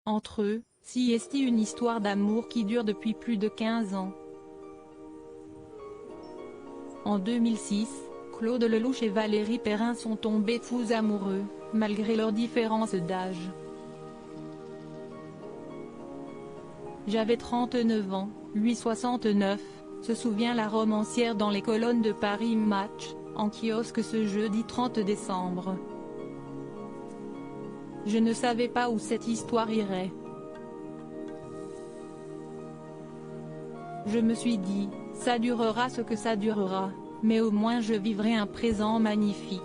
Entre eux, CST, une histoire d'amour qui dure depuis plus de 15 ans. En 2006, Claude Lelouch et Valérie Perrin sont tombés fous amoureux, malgré leur différence d'âge. J'avais 39 ans, lui 69, se souvient la romancière dans les colonnes de Paris Match, en kiosque ce jeudi 30 décembre. Je ne savais pas où cette histoire irait. Je me suis dit, ça durera ce que ça durera, mais au moins je vivrai un présent magnifique.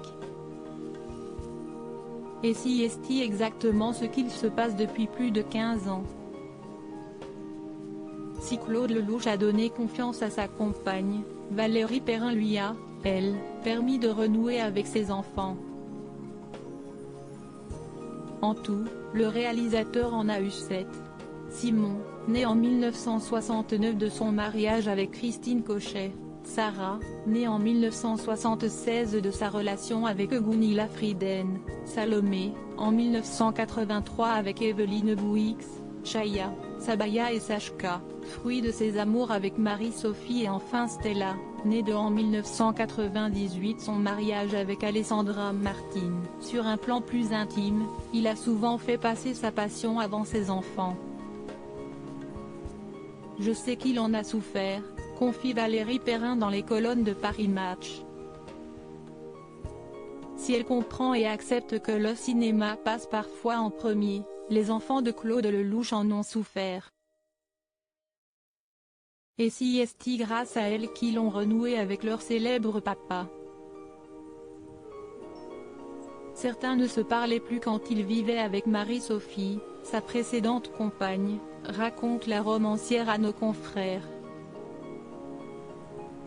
Et si est exactement ce qu'il se passe depuis plus de 15 ans. Si Claude Lelouch a donné confiance à sa compagne, Valérie Perrin lui a, elle, permis de renouer avec ses enfants. En tout, le réalisateur en a eu 7. Simon, né en 1969 de son mariage avec Christine Cochet. Sarah, née en 1976 de sa relation avec Gunilla Frieden. Salomé, en 1983 avec Evelyne Bouix. Chaya, Sabaya et Sachka, fruit de ses amours avec Marie-Sophie, et enfin Stella, née de en 1998 son mariage avec Alessandra Martin. Sur un plan plus intime, il a souvent fait passer sa passion avant ses enfants. Je sais qu'il en a souffert, confie Valérie Perrin dans les colonnes de Paris Match. Si elle comprend et accepte que le cinéma passe parfois en premier, les enfants de Claude Lelouch en ont souffert. Et si est grâce à elle qu'ils ont renoué avec leur célèbre papa. Certains ne se parlaient plus quand ils vivaient avec Marie-Sophie, sa précédente compagne, raconte la romancière à nos confrères.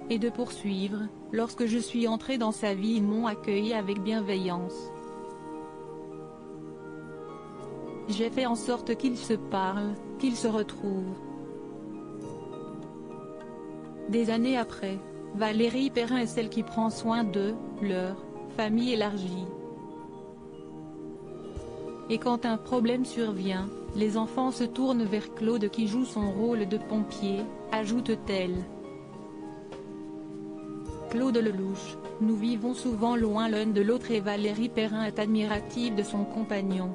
Et de poursuivre, lorsque je suis entrée dans sa vie, ils m'ont accueilli avec bienveillance. J'ai fait en sorte qu'ils se parlent, qu'ils se retrouvent. Des années après, Valérie Perrin est celle qui prend soin de leur famille élargie. Et quand un problème survient, les enfants se tournent vers Claude qui joue son rôle de pompier, ajoute-t-elle. Claude Lelouch, nous vivons souvent loin l'un de l'autre et Valérie Perrin est admirative de son compagnon.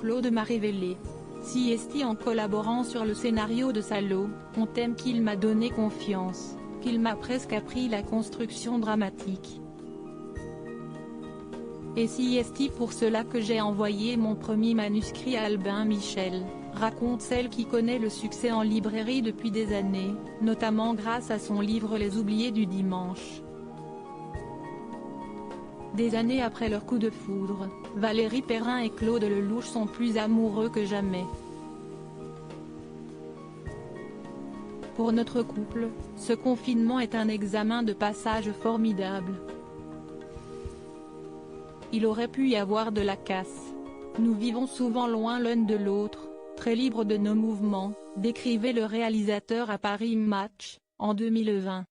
Claude m'a révélé. Si est en collaborant sur le scénario de Salo, on t'aime qu'il m'a donné confiance, qu'il m'a presque appris la construction dramatique. Et si est pour cela que j'ai envoyé mon premier manuscrit à Albin Michel, raconte celle qui connaît le succès en librairie depuis des années, notamment grâce à son livre Les Oubliés du dimanche. Des années après leur coup de foudre, Valérie Perrin et Claude Lelouch sont plus amoureux que jamais. Pour notre couple, ce confinement est un examen de passage formidable. Il aurait pu y avoir de la casse. Nous vivons souvent loin l'un de l'autre, très libres de nos mouvements, décrivait le réalisateur à Paris Match, en 2020.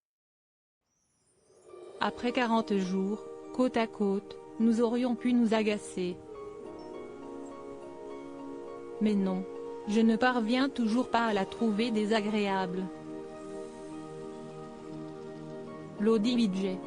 Après 40 jours, côte à côte, nous aurions pu nous agacer. Mais non. Je ne parviens toujours pas à la trouver désagréable. Lodi Vidjet.